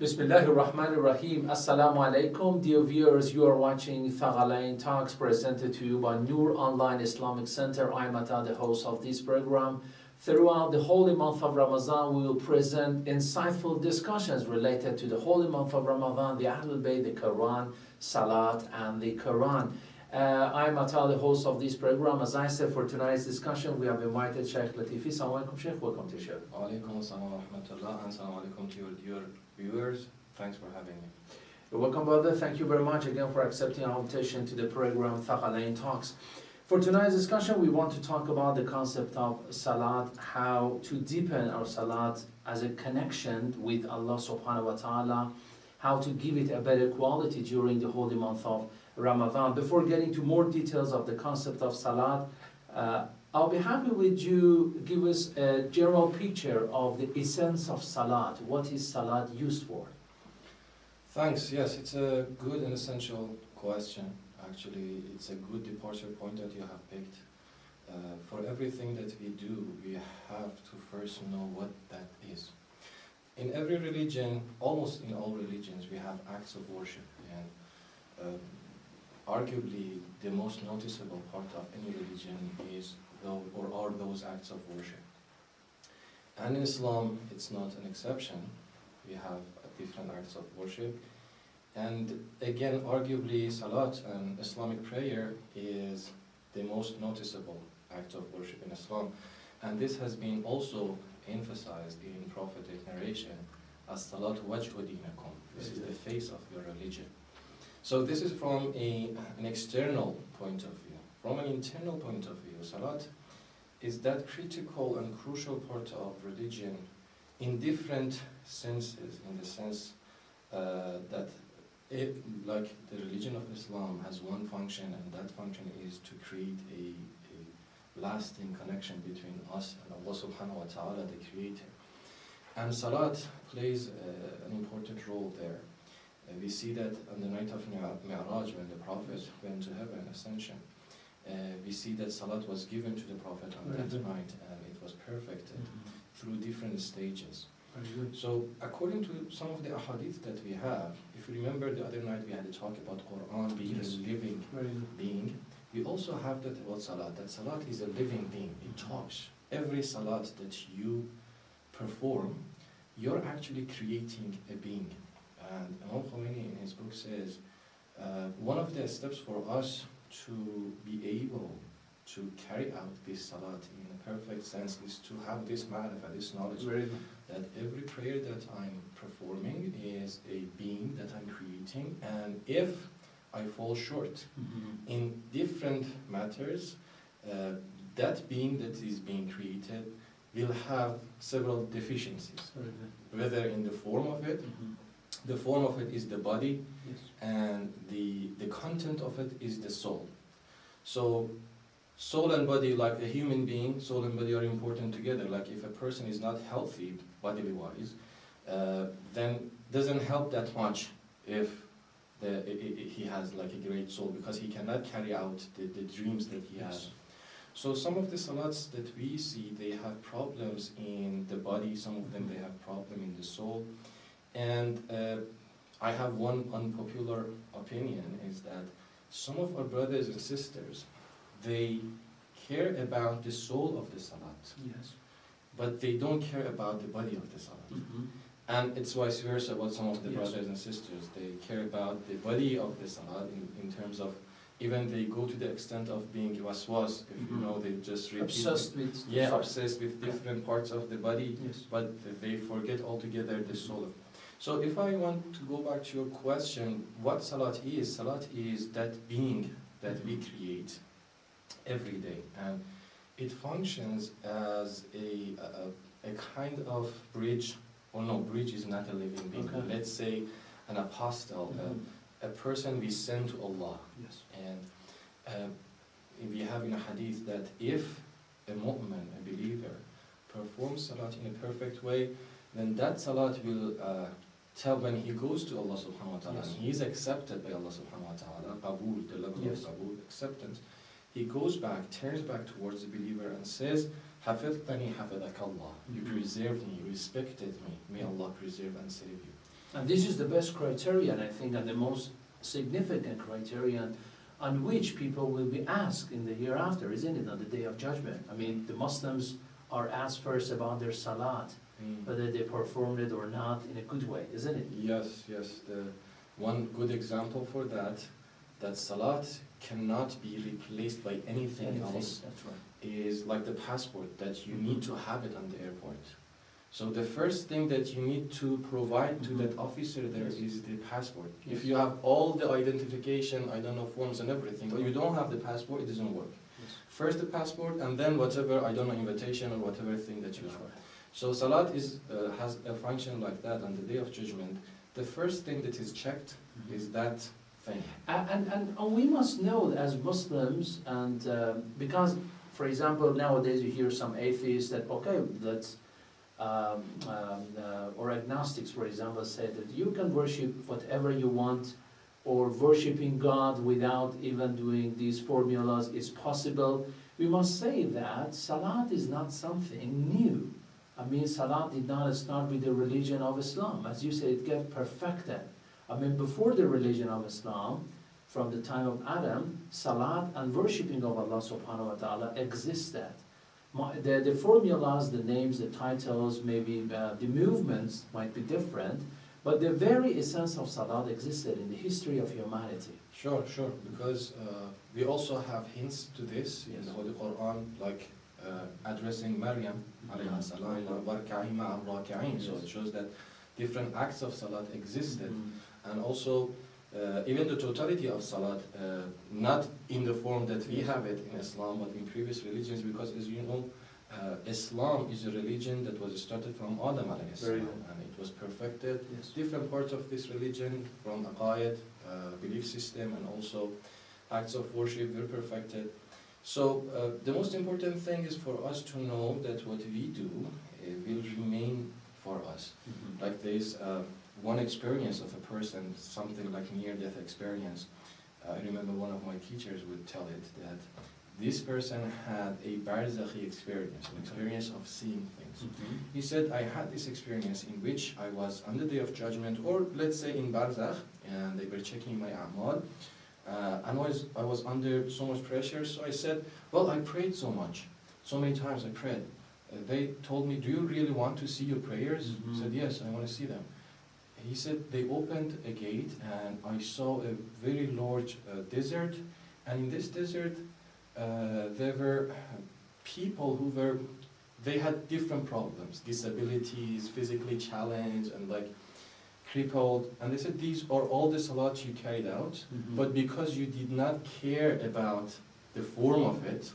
Bismillahir Rahmanir Rahim. Assalamu alaikum. Dear viewers, you are watching Thaqalayn Talks presented to you by Noor Online Islamic Center. I am Ata, the host of this program. Throughout the holy month of Ramadan, we will present insightful discussions related to the holy month of Ramadan, the Ahlul Bayt, the Quran, Salat, and the Quran. I am Ata, the host of this program. As I said, for tonight's discussion, we have invited Sheikh Latifi. Assalamu alaikum, Sheikh. Welcome to the show. Wa alaikum assalam wa rahmatullah, and assalamu alaikum to your viewers. Thanks for having me. You're welcome, brother. Thank you very much again for accepting our invitation to the program Thaqalayn Talks. For tonight's discussion, we want to talk about the concept of Salat, how to deepen our Salat as a connection with Allah subhanahu wa ta'ala, how to give it a better quality during the holy month of Ramadan. Before getting to more details of the concept of Salat, I'll be happy with you give us a general picture of the essence of Salat. What is Salat used for? Thanks. Yes, it's a good and essential question. Actually, it's a good departure point that you have picked. For everything that we do, we have to first know what that is. In every religion, almost in all religions, we have acts of worship, and arguably the most noticeable part of any religion is are those acts of worship. And in Islam, it's not an exception. We have different acts of worship. And again, arguably, Salat and Islamic prayer is the most noticeable act of worship in Islam. And this has been also emphasized in prophetic narration as Salat wajhu dinakum. This is the face of your religion. So this is from an external point of view. From an internal point of view, Salat is that critical and crucial part of religion in different senses, in the sense that like the religion of Islam has one function, and that function is to create a lasting connection between us and Allah subhanahu wa ta'ala, the creator. And Salat plays an important role there. We see that on the night of Mi'raj, when the Prophet went to heaven, ascension, we see that Salat was given to the Prophet on that night, and it was perfected through different stages. So according to some of the ahadith that we have, if you remember the other night we had a talk about Quran being a living being, we also have that about Salat, that Salat is a living being, it talks. Every Salat that you perform, you're actually creating a being. And Imam Khomeini in his book says, one of the steps for us to be able to carry out this Salat in a perfect sense is to have this ma'rifah, this knowledge, that every prayer that I'm performing is a being that I'm creating, and if I fall short in different matters, that being that is being created will have several deficiencies, whether in the form of it, the form of it is the body, and the content of it is the soul. So soul and body, like a human being, soul and body are important together. Like if a person is not healthy, bodily wise, then doesn't help that much if he has like a great soul, because he cannot carry out the dreams that he has. So some of the salats that we see, they have problems in the body, some of them they have problem in the soul. And I have one unpopular opinion, is that some of our brothers and sisters, they care about the soul of the salat, but they don't care about the body of the salat. And it's vice versa about some of the brothers and sisters. They care about the body of the salat in terms of, even they go to the extent of being waswas, if you know, they just repeat. Obsessed with obsessed with different parts of the body, but they forget altogether the soul. So if I want to go back to your question, what Salat is that being that we create every day, and it functions as a kind of bridge, or no, bridge is not a living being. Let's say an apostle, a person we send to Allah. And we have in a hadith that if a mu'min, a believer, performs Salat in a perfect way, then that Salat will tell when he goes to Allah subhanahu wa ta'ala, and he is accepted by Allah subhanahu wa ta'ala, qabul, the level of qabul, acceptance, he goes back, turns back towards the believer and says, Hafidtani hafidakallah, you preserved me, you respected me, may Allah preserve and save you. And this is the best criterion, I think, and the most significant criterion on which people will be asked in the hereafter, isn't it, on the Day of Judgment? I mean, the Muslims are asked first about their salat, whether they performed it or not in a good way, isn't it? Yes, yes. The one good example for that salat cannot be replaced by anything else, That's right. is like the passport, that you need to have it on the airport. So the first thing that you need to provide to that officer there is the passport. Yes. If you have all the identification, I don't know, forms and everything, but you don't have the passport, it doesn't work. Yes. First the passport, and then whatever, I don't know, invitation or whatever thing that you That's have. right. So salat has a function like that on the Day of Judgment. The first thing that is checked is that thing. And we must know that as Muslims, and because, for example, nowadays you hear some atheists that, okay, let's, or agnostics, for example, say that you can worship whatever you want, or worshiping God without even doing these formulas is possible. We must say that salat is not something new. I mean, salat did not start with the religion of Islam. As you say, it got perfected. I mean, before the religion of Islam, from the time of Adam, salat and worshipping of Allah subhanahu wa ta'ala existed. The formulas, the names, the titles, maybe the movements might be different, but the very essence of salat existed in the history of humanity. Sure, because we also have hints to this in the Holy Quran, like addressing Maryam, alayha salam, warka'i ma'al raki'in. So it shows that different acts of salat existed, and also even the totality of salat, not in the form that we have it in Islam, but in previous religions, because as you know, Islam is a religion that was started from Adam alayhi salam, and it was perfected. Yes. Different parts of this religion, from aqaid, belief system, and also acts of worship were perfected. So the most important thing is for us to know that what we do will remain for us. Like there is one experience of a person, something like near-death experience. I remember one of my teachers would tell it, that this person had a barzakhi experience, an experience of seeing things. He said, I had this experience in which I was on the Day of Judgment, or let's say in barzakh, and they were checking my a'mal, and I was under so much pressure, so I said, well, I prayed so much, so many times I prayed. They told me, do you really want to see your prayers? I said, yes, I want to see them. He said, they opened a gate and I saw a very large desert, and in this desert there were people who they had different problems, disabilities, physically challenged, and like crippled, and they said, these are all the salats you carried out, but because you did not care about the form of it,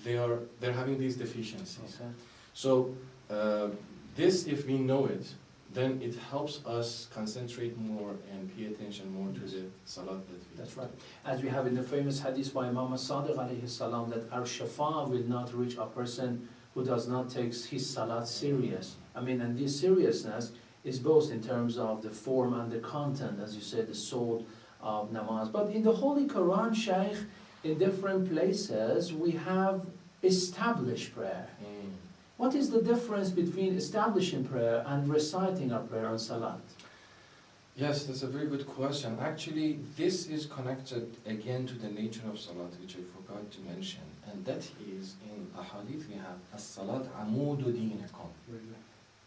they're having these deficiencies. Okay. So this, if we know it, then it helps us concentrate more and pay attention more to the salat that we That's right. As we have in the famous hadith by Imam Sadiq alayhi salam, that our shafa will not reach a person who does not take his salat serious. I mean, and this seriousness is both in terms of the form and the content, as you said, the soul of namaz. But in the Holy Quran, Shaykh, in different places, we have established prayer. What is the difference between establishing prayer and reciting our prayer on salat? Yes, that's a very good question. Actually, this is connected again to the nature of salat, which I forgot to mention. And that is, in a hadith we have, as-salat amudu dinakum,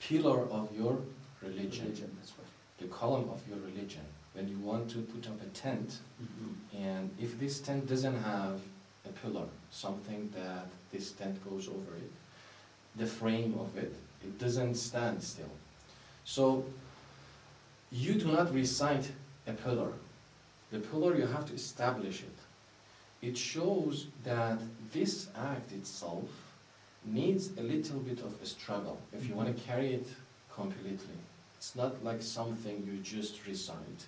pillar of your religion. That's right. The column of your religion. When you want to put up a tent, and if this tent doesn't have a pillar, something that this tent goes over it, the frame of it, it doesn't stand still. So you do not recite a pillar. The pillar, you have to establish it. It shows that this act itself needs a little bit of a struggle if you want to carry it completely. It's not like something you just recite.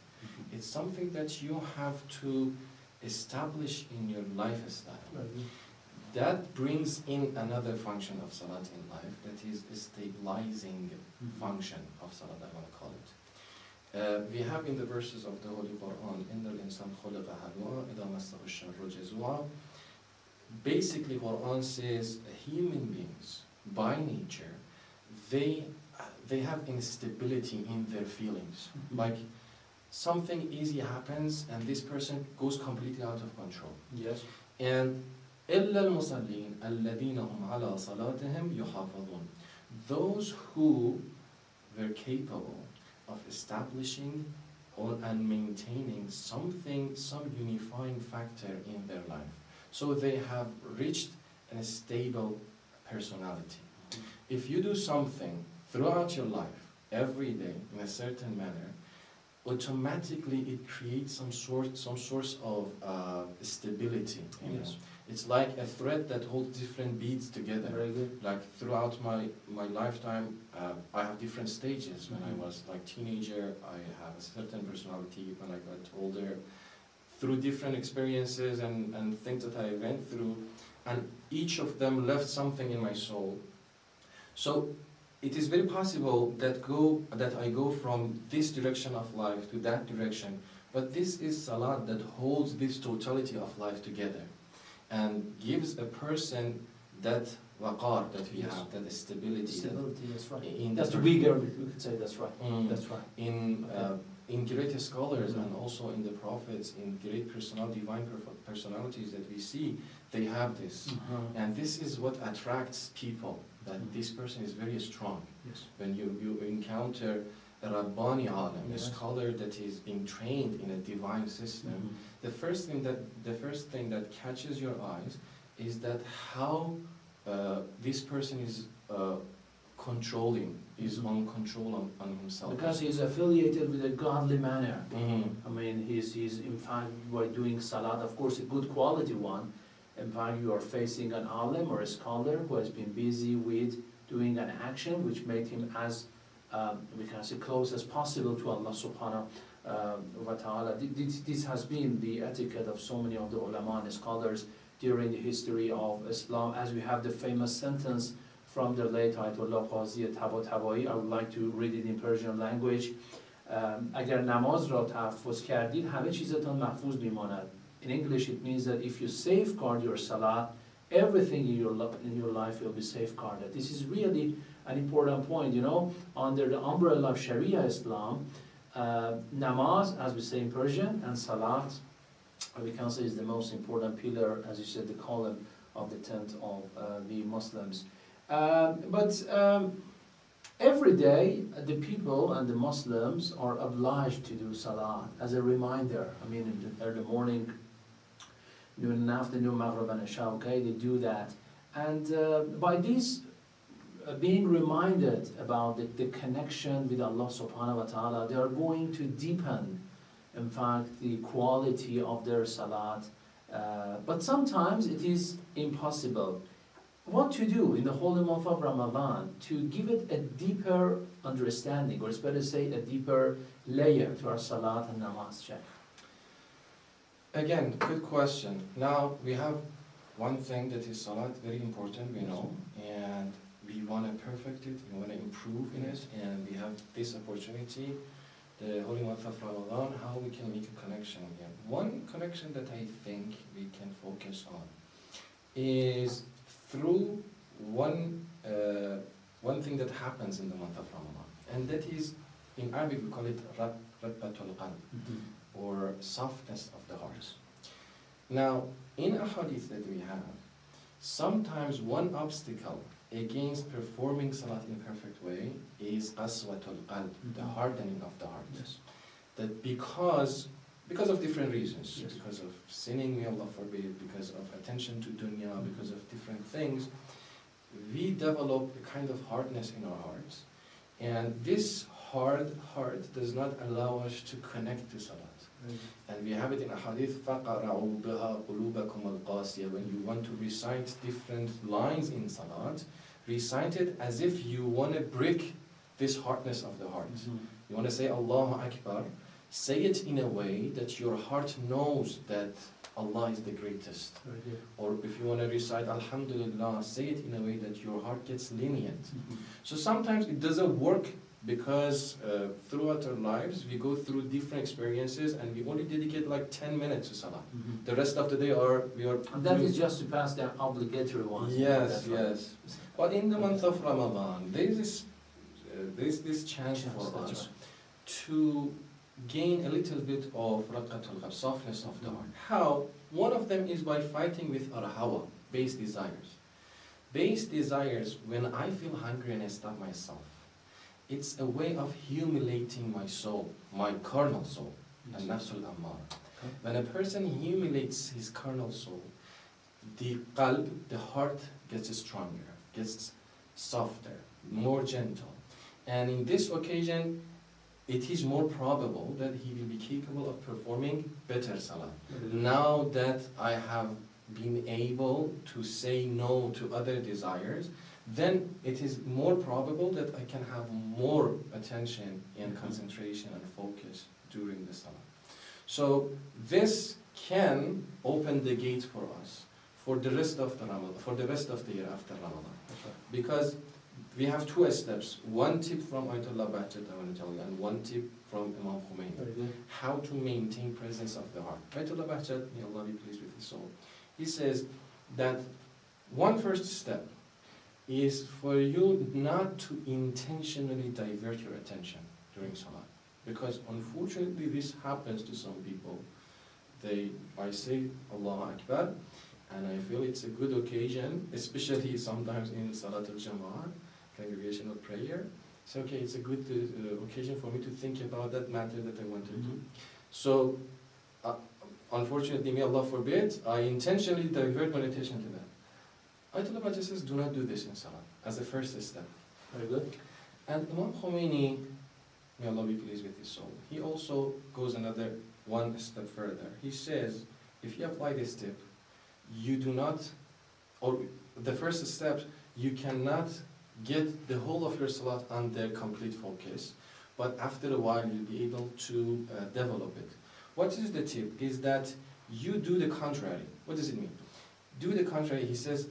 It's something that you have to establish in your lifestyle. That brings in another function of salat in life, that is a stabilizing function of salat, I want to call it. We have in the verses of the Holy Quran, إِنَّ الْإِنسَانَ خُلِقَ هَلُوعًا إِذَا مَسَّهُ الشَّرُّ جَزُوعًا. Basically, Quran says human beings, by nature, they have instability in their feelings. Mhm. Like something easy happens and this person goes completely out of control. Yes. And إلا المصلين الذين هم على صلاتهم يحافظون. Those who were capable of establishing and maintaining something, some unifying factor in their life. So they have reached a stable personality. If you do something throughout your life, every day, in a certain manner, automatically it creates some source of stability. Yes. It's like a thread that holds different beads together. Very good. Like throughout my lifetime, I have different stages. When I was like teenager, I have a certain personality. When I got older, through different experiences and things that I went through, and each of them left something in my soul. So it is very possible that I go from this direction of life to that direction, but this is salat that holds this totality of life together and gives a person that waqar that we Yes. have, that stability. Stability, that's right. In That's the bigger, we could say that's right. That's right. In great scholars Mhm. and also in the prophets, in great divine personalities that we see, they have this. And this is what attracts people, that this person is very strong. Yes. When you encounter a Rabbani alim, a Yes. scholar that is being trained in a divine system, the first thing that catches your eyes is that how this person is controlling, is on control on himself. Because he's affiliated with a godly manner. Mhm. I mean, he's in fact, by doing salat, of course, a good quality one. In fact, you are facing an alim or a scholar who has been busy with doing an action which made him as, we can say, close as possible to Allah subhanahu wa ta'ala. This has been the etiquette of so many of the ulama and scholars during the history of Islam, as we have the famous sentence from the late Ayatollah Qazi Tabatabai. I would like to read it in Persian language. اگر نماز را تحفظ کردید همه چیزتان محفوظ میماند. In English it means that if you safeguard your salah, everything in your life will be safeguarded. This is really an important point, you know, under the umbrella of Sharia Islam, namaz, as we say in Persian, and salat, we can say is the most important pillar, as you said, the column of the tent of the Muslims. But every day, the people and the Muslims are obliged to do salah as a reminder. I mean, in the early morning, noon and afternoon, Maghrib and Isha, okay, they do that. And by this, being reminded about the connection with Allah subhanahu wa ta'ala, they are going to deepen, in fact, the quality of their salat. But sometimes it is impossible. What to do in the holy month of Ramadan to give it a deeper understanding, or it's better to say a deeper layer to our salat and namaz, Sheikh? Again, good question. Now, we have one thing that is salat, very important, we know, and we want to perfect it, we want to improve in it, and we have this opportunity, the holy month of Ramadan, how we can make a connection here. One connection that I think we can focus on is through one thing that happens in the month of Ramadan, and that is, in Arabic we call it Rabbatul Qalb, or softness of the heart. Now, in a hadith that we have, sometimes one obstacle against performing salat in a perfect way is qaswatul qalb, the hardening of the heart. Yes. That because of different reasons, Yes. because of sinning, may Allah forbid, because of attention to dunya, because of different things, we develop a kind of hardness in our hearts. And this hard heart does not allow us to connect to salat. And we have it in a hadith, فَقَرَعُوا بِهَا قُلُوبَكُمُ الْقَاسِيَةِ. When you want to recite different lines in salat, recite it as if you want to break this hardness of the heart. You want to say Allahu Akbar, say it in a way that your heart knows that Allah is the greatest. Or if you want to recite Alhamdulillah, say it in a way that your heart gets lenient. So sometimes it doesn't work because throughout our lives we go through different experiences and we only dedicate like 10 minutes to salah. The rest of the day we are And that is just to pass the obligatory ones. Yes, yes. But in the month of Ramadan, there is this there's this chance for That's us right. to gain a little bit of raqatul qalb, softness of the heart. How? One of them is by fighting with our hawa, base desires. Base desires, when I feel hungry and I stop myself, it's a way of humiliating my soul, my carnal soul, and nafsul ammar. When a person humiliates his carnal soul, the qalb, the heart, gets stronger, gets softer, more gentle. And in this occasion, it is more probable that he will be capable of performing better salah. Now that I have been able to say no to other desires, then it is more probable that I can have more attention and concentration and focus during the salah. So this can open the gate for us for the rest of the Ramadan, for the rest of the year after Ramadan. Because we have two steps. One tip from Ayatollah Bahjat I want to tell you, and one tip from Imam Khomeini. How to maintain presence of the heart. Ayatollah Bahjat, may Allah be pleased with his soul, he says that one first step is for you not to intentionally divert your attention during Salah. Because unfortunately this happens to some people. I say Allahu Akbar, and I feel it's a good occasion, especially sometimes in Salat al-Jama'ah, congregational prayer. So okay, it's a good occasion for me to think about that matter that I want to do. So, unfortunately, may Allah forbid, I intentionally divert my attention to that. Ayatollah Bahjat says, do not do this in Salah, as a first step. Very good. And Imam Khomeini, may Allah be pleased with his soul, he also goes another one step further. He says, if you apply this tip, you do not, or the first step, you cannot get the whole of your salat under complete focus, but after a while you'll be able to develop it. What is the tip? Is that you do the contrary. What does it mean? Do the contrary. He says,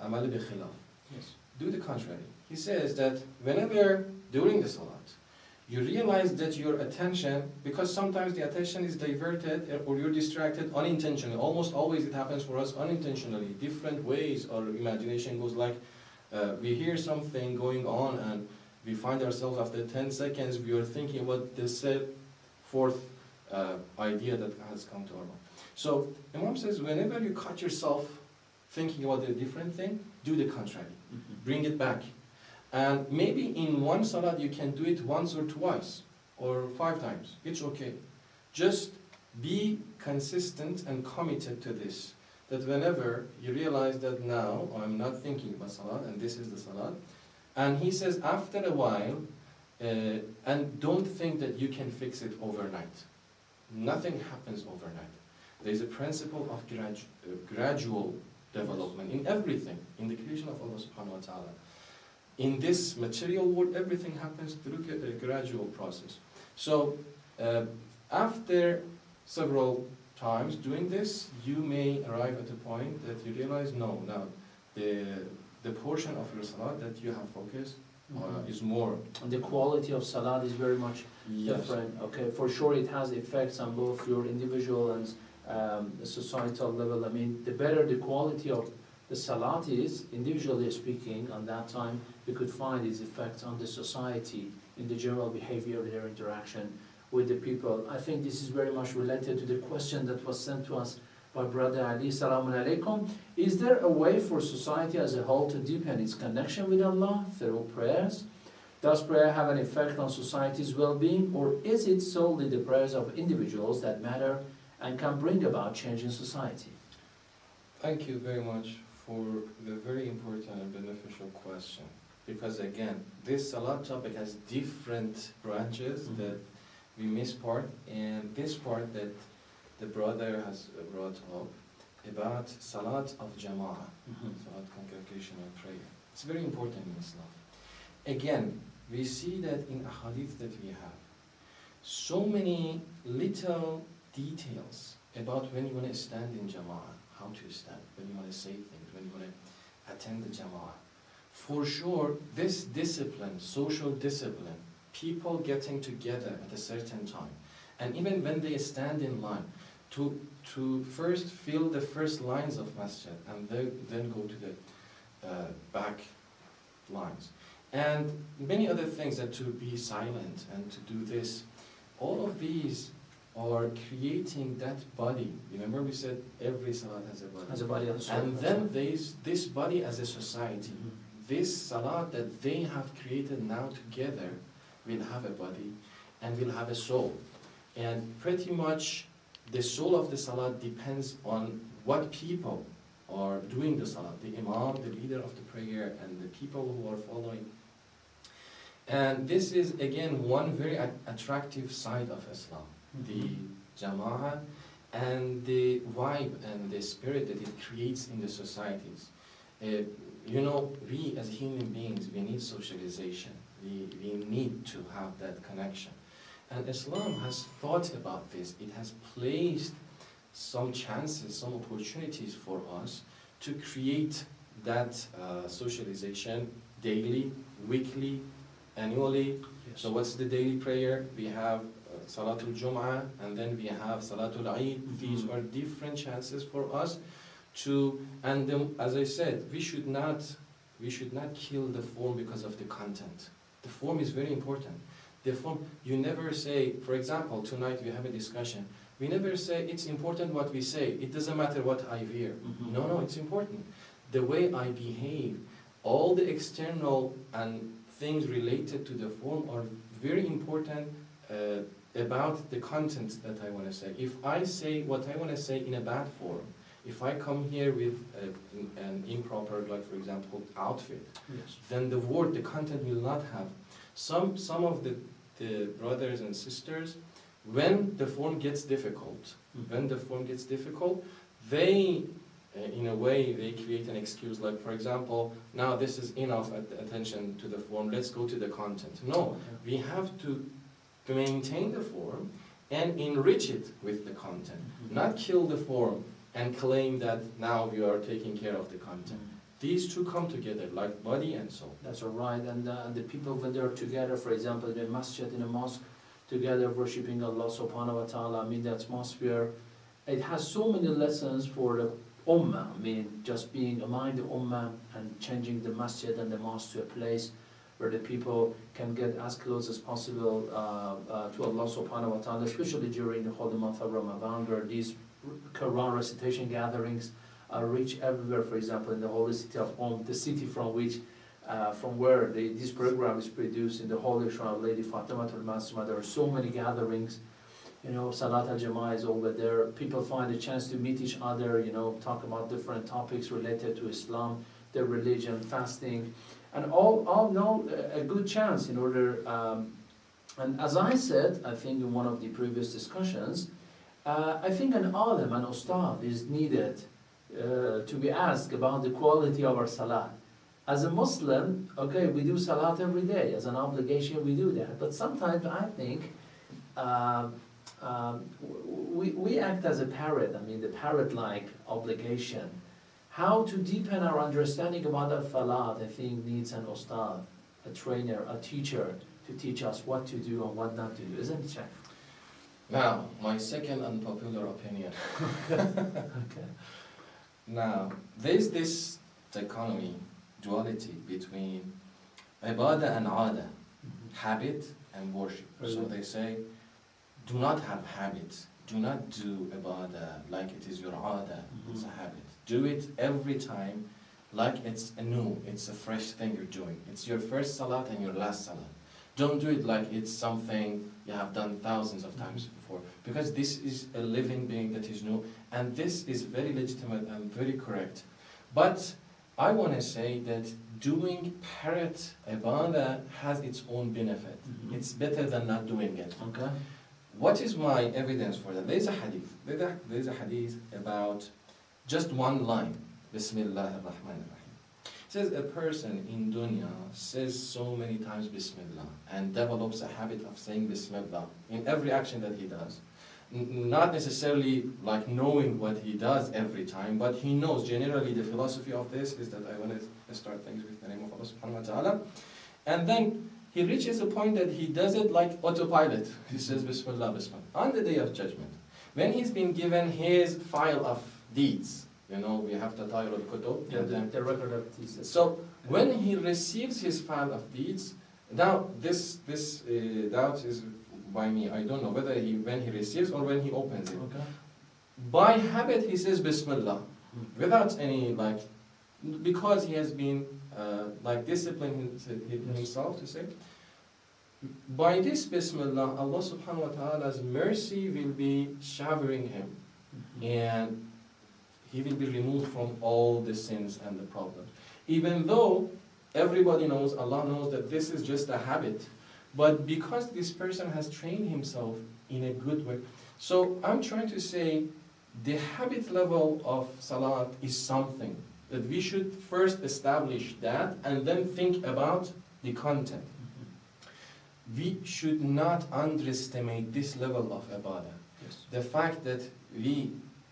amal bi khilaf. Yes. Do the contrary. He says that whenever during the salat, you realize that your attention, because sometimes the attention is diverted or you're distracted unintentionally. Almost always it happens for us unintentionally. Different ways our imagination goes like, we hear something going on and we find ourselves after 10 seconds, we are thinking about the fourth idea that has come to our mind. So Imam says, whenever you catch yourself thinking about a different thing, do the contrary. Bring it back. And maybe in one salat you can do it once or twice or 5 times. It's okay. Just be consistent and committed to this. That whenever you realize that now I'm not thinking about salat and this is the salat. And he says after a while, and don't think that you can fix it overnight. Nothing happens overnight. There's a principle of gradual development in everything, in the creation of Allah subhanahu wa ta'ala. In this material world, everything happens through a gradual process. So, after several times doing this, you may arrive at a point that you realize, no, now the portion of your salat that you have focused is more. And the quality of salat is very much different. Okay, for sure it has effects on both your individual and societal level. I mean, the better the quality of the salat is, individually speaking, on that time, we could find its effects on the society, in the general behavior, their interaction with the people. I think this is very much related to the question that was sent to us by Brother Ali. Salamun alaikum. Is there a way for society as a whole to deepen its connection with Allah through prayers? Does prayer have an effect on society's well-being, or is it solely the prayers of individuals that matter and can bring about change in society? Thank you very much for the very important and beneficial question. Because again, this salat topic has different branches that we miss part, and this part that the brother has brought up about salat of jama'ah, salat congregational prayer. It's very important in Islam. Again, we see that in ahadith that we have, so many little details about when you want to stand in jama'ah, how to stand, when you want to say things, when you want to attend the jama'ah. For sure, this discipline, social discipline, people getting together at a certain time, and even when they stand in line, to first fill the first lines of masjid and then go to the back lines. and many other things, that to be silent and to do this. All of these are creating that body. Remember we said every salat has a body. As a body and soul. And then there's this body as a society. This salat that they have created now together will have a body and will have a soul. And pretty much the soul of the salat depends on what people are doing the salat. The imam, the leader of the prayer, and the people who are following. And this is again one very attractive side of Islam. The jama'ah and the vibe and the spirit that it creates in the societies. You know, we as human beings, we need socialization. We need to have that connection. And Islam has thought about this. It has placed some chances, some opportunities for us to create that socialization daily, weekly, annually. Yes. So what's the daily prayer? We have Salatul Jum'ah, and then we have Salatul Eid. These are different chances for us to, and then, as I said, we should not kill the form because of the content. The form is very important. The form, you never say, for example, tonight we have a discussion. We never say it's important what we say. It doesn't matter what I wear. No, it's important. The way I behave, all the external and things related to the form are very important about the content that I want to say. If I say what I want to say in a bad form, if I come here with an improper, like for example, outfit, Yes. then the word, the content will not have. Some of the brothers and sisters, when the form gets difficult, they, in a way, they create an excuse, like for example, now this is enough attention to the form, let's go to the content. No, we have to maintain the form and enrich it with the content, not kill the form and claim that now we are taking care of the content. These two come together, like body and soul. That's all right. And the people, when they're together, for example, in a masjid, in a mosque, together worshipping Allah subhanahu wa ta'ala, I mean, the atmosphere, it has so many lessons for the ummah. I mean, just being among the ummah and changing the masjid and the mosque to a place where the people can get as close as possible to Allah subhanahu wa ta'ala, especially during the holy month of Ramadan, where these Quran recitation gatherings reach everywhere. For example, in the holy city of the city from which, from where this program is produced, in the holy shrine of Lady Fatima al-Masma, there are so many gatherings. You know, Salat al-Jama'ah is over there. People find a chance to meet each other, you know, talk about different topics related to Islam, their religion, fasting, and all know a good chance in order. And as I said, I think in one of the previous discussions, I think an alim, an ustad is needed to be asked about the quality of our salat. As a Muslim, okay, we do salat every day. As an obligation, we do that. But sometimes I think we act as a parrot. I mean, the parrot-like obligation. How to deepen our understanding about our salat, I think, needs an ustad, a trainer, a teacher, to teach us what to do and what not to do. Isn't it, Sheikh? Now, my second unpopular opinion. Okay. Now, there's this dichotomy, duality between ibadah and ada, habit and worship. So they say, do not have habits. Do not do ibadah like it is your ada, it's a habit. Do it every time like it's it's a fresh thing you're doing. It's your first salat and your last salat. Don't do it like it's something you have done thousands of times before, because this is a living being that is new, and this is very legitimate and very correct. But I want to say that doing parrot ibadah has its own benefit. It's better than not doing it. Okay. What is my evidence for that? There's a hadith. There's a hadith about just one line. Bismillah ar-Rahman ar-Rahim. It says a person in dunya says so many times Bismillah and develops a habit of saying Bismillah in every action that he does. Not necessarily like knowing what he does every time, but he knows generally the philosophy of this is that I want to start things with the name of Allah subhanahu wa ta'ala. And then he reaches a point that he does it like autopilot. He says Bismillah, Bismillah. On the day of judgment, when he's been given his file of deeds, You know, we have the title of Kutub. Yeah, the record of thesis. So when he receives his file of deeds, now this doubt is by me. I don't know whether when he receives or when he opens it. Okay. By habit, he says Bismillah, without any because he has been disciplined himself to say. By this Bismillah, Allah subhanahu wa ta'ala's mercy will be showering him, and he will be removed from all the sins and the problems. Even though everybody knows, Allah knows that this is just a habit, but because this person has trained himself in a good way. So I'm trying to say the habit level of salat is something that we should first establish that and then think about the content. We should not underestimate this level of ibadah. Yes. The fact that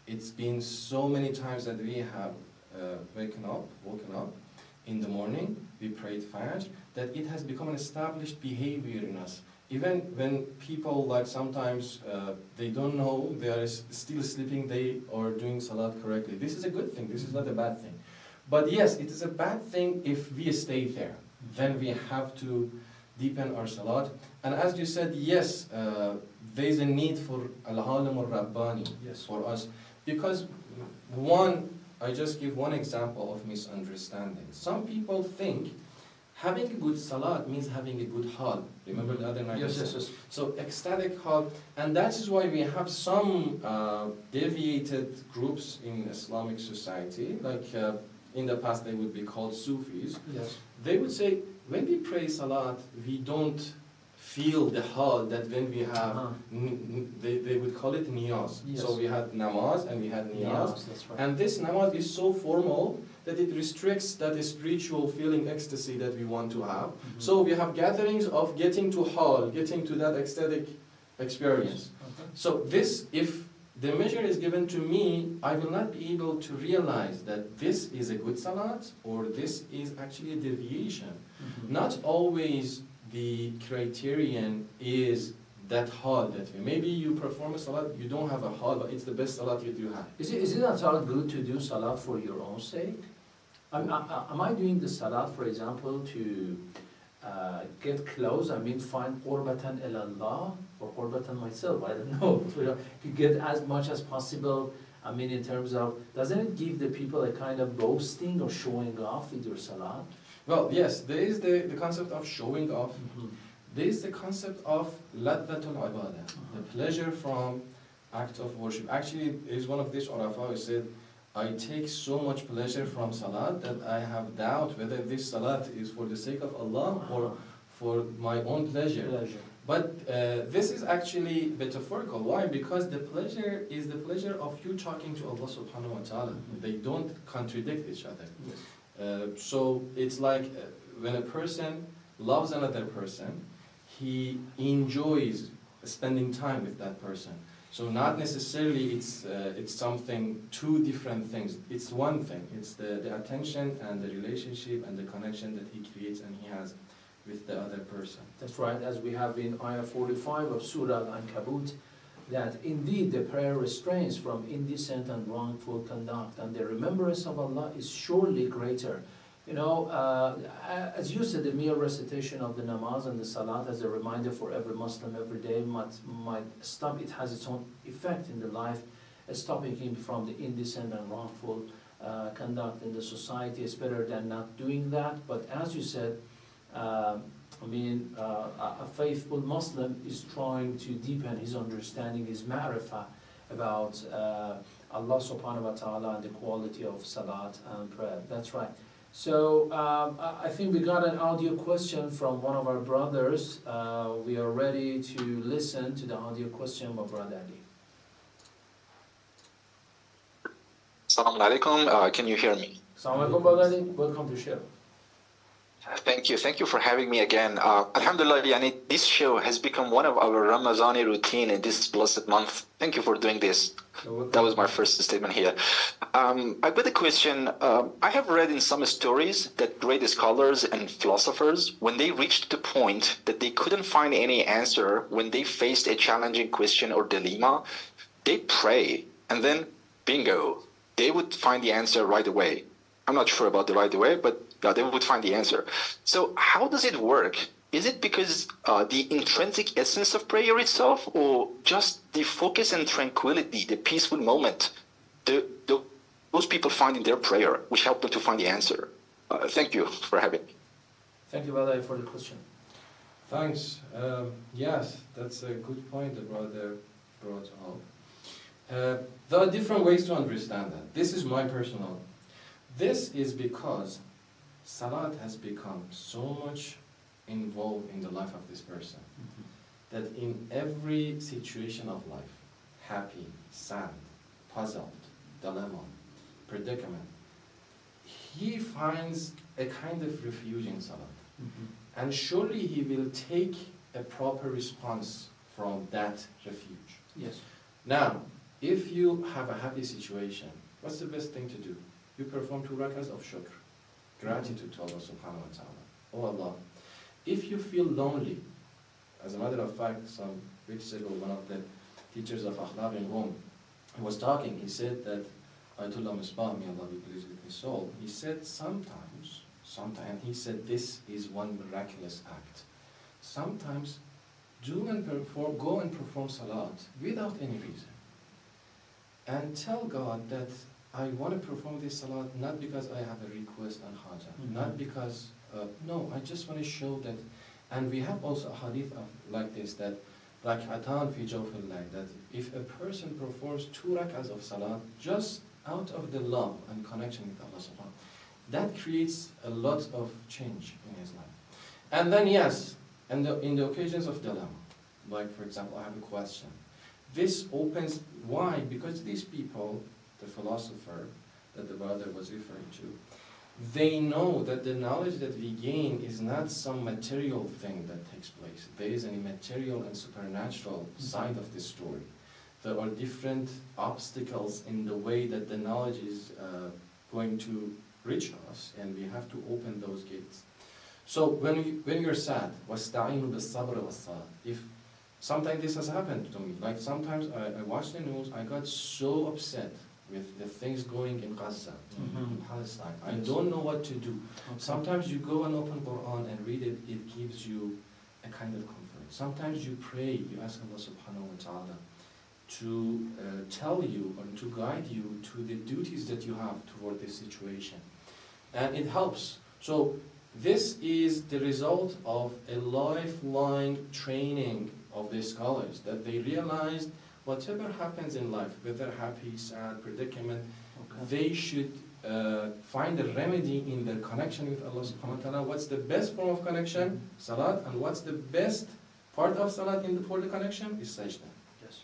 it's been so many times that we have woken up in the morning, we prayed Fajr, that it has become an established behavior in us. Even when people sometimes they don't know, they are still sleeping, they are doing salat correctly. This is a good thing, this is not a bad thing. But yes, it is a bad thing if we stay there. Then we have to deepen our salat. And as you said, yes, there is a need for al-alim al-rabbani for us. Because I just give one example of misunderstanding. Some people think having a good salat means having a good hal. Remember the other night? Yes. So ecstatic hal, and that is why we have some deviated groups in Islamic society, in the past they would be called Sufis. Yes. They would say, when we pray salat, we don't feel the hal that when we have, they would call it niyaz. Yes. So we had namaz and we had niyaz. That's right. And this namaz is so formal that it restricts that spiritual feeling, ecstasy that we want to have. So we have gatherings of getting to hal, getting to that ecstatic experience. Okay. So this, if the measure is given to me, I will not be able to realize that this is a good salat or this is actually a deviation. Not always the criterion is that hal that maybe you perform a salat, you don't have a hal, but it's the best salat you do have. Is it at all good to do salat for your own sake? Am I doing the salat, for example, to get close? Find qurbatan ilallah or qurbatan myself? I don't know. To get as much as possible. In terms of, doesn't it give the people a kind of boasting or showing off with your salat? Well, yes, there is the concept of showing off. There is the concept of laddatul ibadah, the pleasure from act of worship. Actually, there is one of these urafa who said, I take so much pleasure from salat that I have doubt whether this salat is for the sake of Allah or for my own pleasure. But this is actually metaphorical. Why? Because the pleasure is the pleasure of you talking to Allah subhanahu wa ta'ala. They don't contradict each other. Yes. So it's like when a person loves another person, he enjoys spending time with that person. So not necessarily it's something, two different things. It's one thing. It's the attention and the relationship and the connection that he creates and he has with the other person. That's right, as we have in Ayah 45 of Surah Al-Ankabut, that indeed the prayer restrains from indecent and wrongful conduct, and the remembrance of Allah is surely greater. As you said, the mere recitation of the namaz and the salat as a reminder for every Muslim every day might stop. It has its own effect in the life, stopping him from the indecent and wrongful conduct in the society. It's better than not doing that. But as you said, a faithful Muslim is trying to deepen his understanding, his ma'rifah about Allah subhanahu wa ta'ala and the quality of salat and prayer. That's right. So I think we got an audio question from one of our brothers. We are ready to listen to the audio question of Brother Ali. Assalamu alaikum. Can you hear me? Assalamu alaikum, Brother Ali. Welcome to show. Thank you for having me again. Alhamdulillah, this show has become one of our Ramazani routine in this blessed month. Thank you for doing this. That was my first statement here. I've got a question. I have read in some stories that great scholars and philosophers, when they reached the point that they couldn't find any answer when they faced a challenging question or dilemma, they pray, and then bingo, they would find the answer right away. I'm not sure about the right away, but they would find the answer. So how does it work? Is it because the intrinsic essence of prayer itself, or just the focus and tranquility, the peaceful moment those people find in their prayer, which help them to find the answer? Thank you for having me. Thank you, Badai, for the question. Thanks. Yes, that's a good point the brother brought up. There are different ways to understand that. This is my personal. This is because Salat has become so much involved in the life of this person that in every situation of life, happy, sad, puzzled, dilemma, predicament, he finds a kind of refuge in Salat. And surely he will take a proper response from that refuge. Yes. Now, if you have a happy situation, what's the best thing to do? You perform 2 rakahs of shukr, gratitude to Allah subhanahu wa ta'ala. Oh Allah, if you feel lonely, as a matter of fact, some weeks ago, one of the teachers of Akhlaq in Rome, he was talking, he said that, Ayatollah Misbah, may Allah be pleased with his soul, he said sometimes, and he said this is one miraculous act. Sometimes go and perform salat without any reason. And tell God that I want to perform this salat not because I have a request on haja, not because, no, I just want to show that. And we have also a hadith like this, that rak'atan fi jawfil layl, that if a person performs 2 rak'ahs of salat just out of the love and connection with Allah subhanahu, that creates a lot of change in his life. And then yes, and in the occasions of dilemma, like for example, I have a question. This opens, why? Because these people, the philosopher that the brother was referring to, they know that the knowledge that we gain is not some material thing that takes place. There is a material and supernatural side of this story. There are different obstacles in the way that the knowledge is going to reach us, and we have to open those gates. So when you're sad, وَاسْتَعِينُوا بِالصَّبْرِ وَالصَّلَاةِ, if sometimes this has happened to me, like sometimes I watch the news, I got so upset with the things going in Gaza, in Palestine. I don't know what to do. Okay. Sometimes you go and open Quran and read it, it gives you a kind of comfort. Sometimes you pray, you ask Allah subhanahu wa ta'ala to tell you or to guide you to the duties that you have toward this situation. And it helps. So this is the result of a lifelong training of the scholars, that they realized whatever happens in life, whether happy, sad, predicament, they should find a remedy in their connection with Allah subhanahu wa ta'ala. What's the best form of connection? Salat. And what's the best part of Salat for the connection? Is sajda. Yes.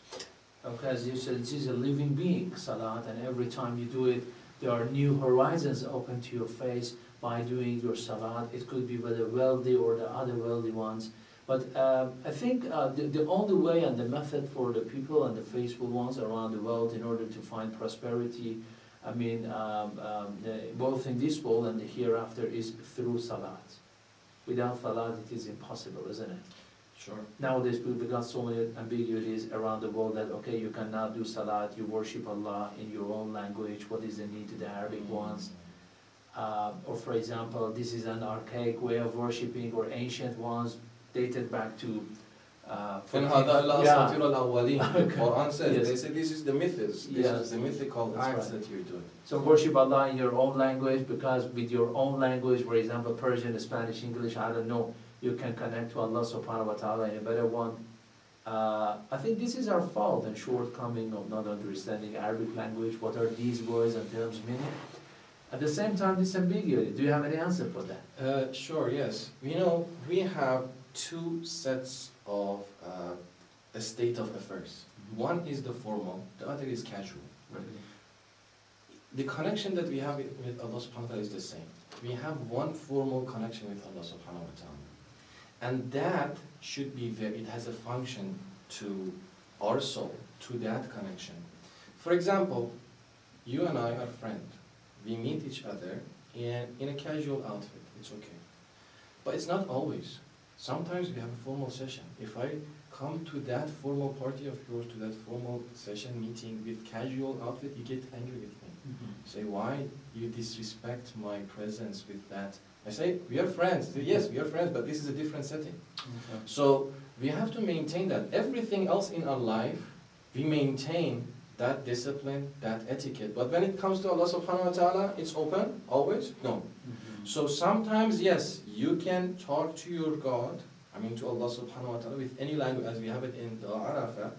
Okay, as you said, this is a living being, Salat, and every time you do it, there are new horizons open to your face by doing your Salat. It could be whether wealthy or the other wealthy ones. But I think the only way and the method for the people and the faithful ones around the world in order to find prosperity, I mean, both in this world and the hereafter, is through Salat. Without Salat, it is impossible, isn't it? Sure. Nowadays, we've got so many ambiguities around the world that, okay, you cannot do Salat, you worship Allah in your own language, what is the need to the Arabic ones? Or for example, this is an archaic way of worshipping, or ancient ones, dated back to Quran says, yes. They say this is the mythos, this is the mythical acts that you're doing. So worship Allah in your own language, because with your own language, for example, Persian, Spanish, English, I don't know, you can connect to Allah subhanahu wa ta'ala in a better one. I think this is our fault and shortcoming of not understanding Arabic language. What are these words and terms meaning? At the same time, this ambiguity. Do you have any answer for that? Sure, yes. You know, we have 2 sets of a state of affairs. One is the formal, the other is casual. Right. The connection that we have with Allah subhanahu wa ta'ala is the same. We have one formal connection with Allah subhanahu wa ta'ala. And that should be it has a function to our soul, to that connection. For example, you and I are friends. We meet each other in a casual outfit. It's okay. But it's not always. Sometimes we have a formal session. If I come to that formal party of yours, to that formal session meeting with casual outfit, you get angry with me. Say, why you disrespect my presence with that? I say, we are friends. Yes, we are friends, but this is a different setting. So we have to maintain that. Everything else in our life, we maintain that discipline, that etiquette. But when it comes to Allah subhanahu wa ta'ala, it's open, always? No. So sometimes, yes, you can talk to your God, to Allah subhanahu wa ta'ala with any language, as we have it in the Arafah.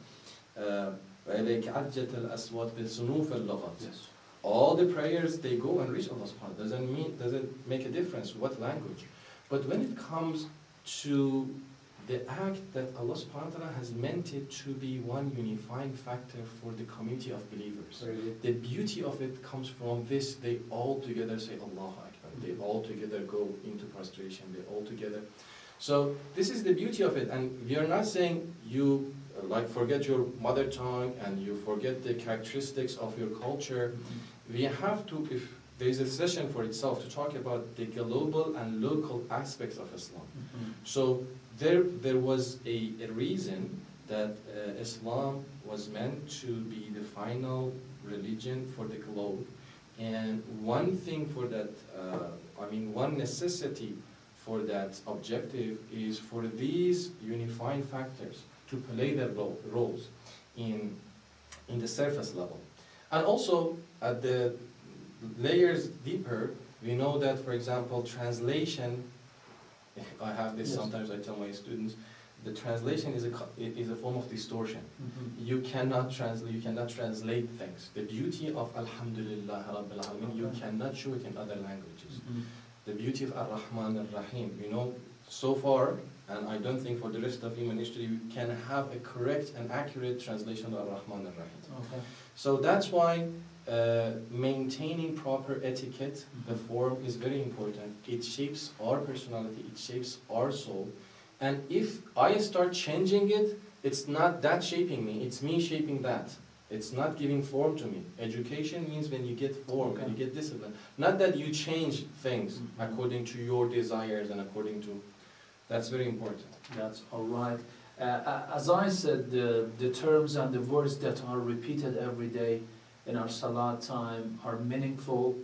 Yes. All the prayers, they go and reach Allah subhanahu wa ta'ala. Doesn't make a difference what language. But when it comes to the act that Allah subhanahu wa ta'ala has meant it to be one unifying factor for the community of believers. The beauty of it comes from this: they all together say Allahu Akbar. They all together go into prostration. They all together. So this is the beauty of it. And we are not saying you forget your mother tongue and you forget the characteristics of your culture. We have to, if there is a session for itself to talk about the global and local aspects of Islam. So there was a reason that Islam was meant to be the final religion for the globe. And one thing for that, one necessity for that objective is for these unifying factors to play their roles in the surface level. And also at the layers deeper, we know that, for example, translation, I have this sometimes, I tell my students, the translation is a form of distortion. You cannot translate things. The beauty of Alhamdulillah Rabbil Alameen, you cannot show it in other languages. The beauty of Ar-Rahman Ar-Rahim, so far, and I don't think for the rest of human history, we can have a correct and accurate translation of Ar-Rahman Ar-Rahim. So that's why maintaining proper etiquette, the form, is very important. It shapes our personality, it shapes our soul. And if I start changing it, it's not that shaping me, it's me shaping that. It's not giving form to me. Education means when you get form, when you get discipline. Not that you change things according to your desires and according to... That's very important. That's all right. As I said, the terms and the words that are repeated every day in our Salah time are meaningful.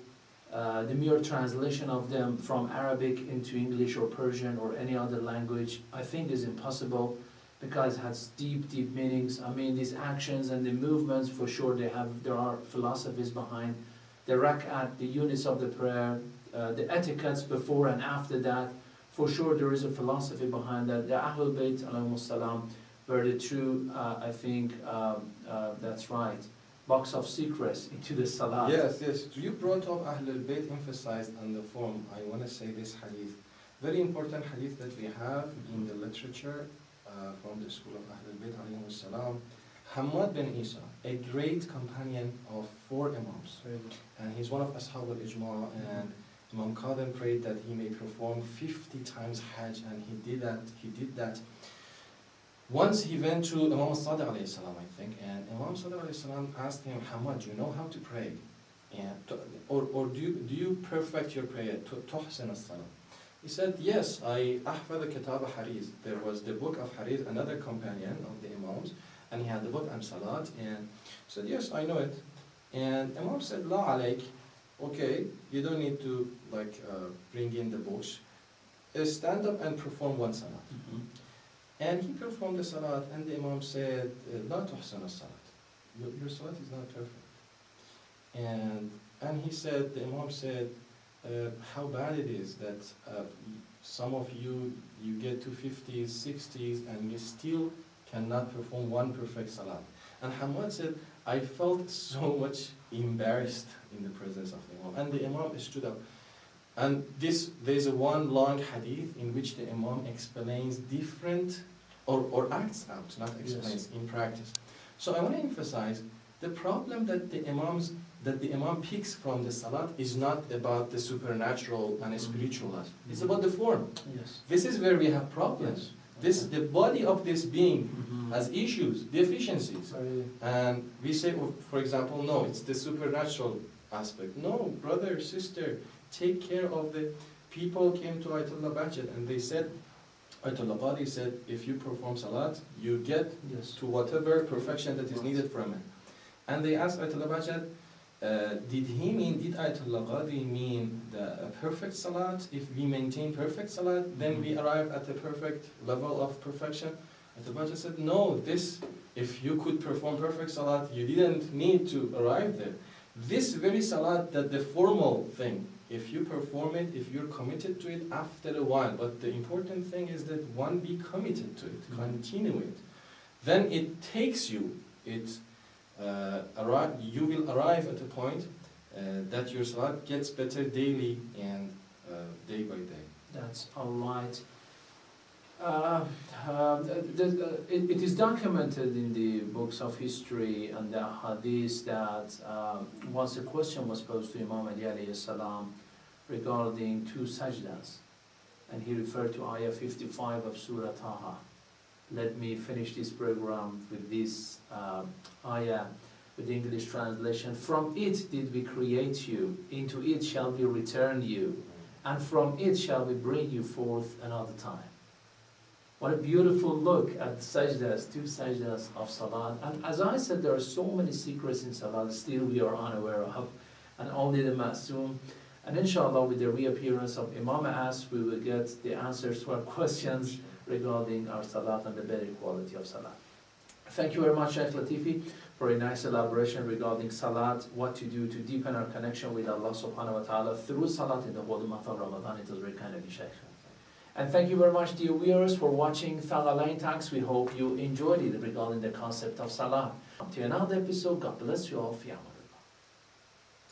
The mere translation of them from Arabic into English or Persian or any other language, I think, is impossible, because it has deep meanings. These actions and the movements, for sure, there are philosophies behind. The rak'at, the units of the prayer, the etiquettes before and after that, for sure there is a philosophy behind that. The Ahlul Bayt, alayhimus salam, were the true, that's right, box of secrets into the Salah. Yes. You brought up Ahlul Bayt, emphasized on the form. I want to say this hadith. Very important hadith that we have in the literature from the school of Ahlul Bayt, alayhimus salam. Hamad bin Isa, a great companion of 4 Imams. And he's one of Ashab al-Ijma', and Imam Qadim prayed that he may perform 50 times Hajj, and he did that. Once he went to Imam Sadiq alayhi salam, I think, and Imam Sadiq alayhi salam asked him, Hamad, do you know how to pray? Or do you perfect your prayer? Tuhsin as-salam. He said, yes, I ahfad kitab Hariz. There was the book of Hariz, another companion of the Imams, and he had the book on Salat, and he said, yes, I know it. And Imam said, La alayk, okay, you don't need to bring in the books. Stand up and perform one Salat. And he performed the Salat, and the Imam said, La tuhsan as-salat. Your Salat is not perfect. And he said, the Imam said, how bad it is that some of you get to 50s, 60s, and you still cannot perform one perfect Salat. And Hamad said, I felt so much embarrassed in the presence of the Imam. And the Imam stood up. And there's a one long hadith in which the Imam explains different, or acts out, not explains, in practice. So I want to emphasize, the problem that the Imam picks from the Salat is not about the supernatural and spiritual aspect. It's about the form. Yes. This is where we have problems. The body of this being has issues, deficiencies. And we say, for example, no, it's the supernatural aspect. No, brother, sister, take care of the people. Came to Ayatollah Bahjat and they said, Ayatollah Qadi said, if you perform Salat, you get to whatever perfection that is needed from it. And they asked Ayatollah Bahjat, did Ayatollah Qadi mean a perfect salat? If we maintain perfect salat, then we arrive at a perfect level of perfection? And the Bajjah said, no, if you could perform perfect salat, you didn't need to arrive there. This very salat, that the formal thing, if you perform it, if you're committed to it after a while, but the important thing is that one be committed to it, continue it, then it takes you, you will arrive at a point that your salat gets better daily and day by day. That's all right. It is documented in the books of history and the hadith that once a question was posed to Imam Ali alayhi salam regarding two sajdas, and he referred to ayah 55 of Surah Taha. Let me finish this program with this ayah, with the English translation. From it did we create you, into it shall we return you, and from it shall we bring you forth another time. What a beautiful look at the sajdas, two sajdas of Salat. And as I said, there are so many secrets in Salat still we are unaware of, and only the Ma'soom. And inshallah, with the reappearance of Imam As, we will get the answers to our questions regarding our Salat and the better quality of Salat. Thank you very much, Sheikh Latifi, for a nice elaboration regarding Salat, what to do to deepen our connection with Allah subhanahu wa ta'ala through Salat in the holy month of Ramadan. It was very kind of you, Sheikh. And thank you very much, dear viewers, for watching Thaqalayn Talks. We hope you enjoyed it regarding the concept of Salah. Until another episode, God bless you all. Fi aman.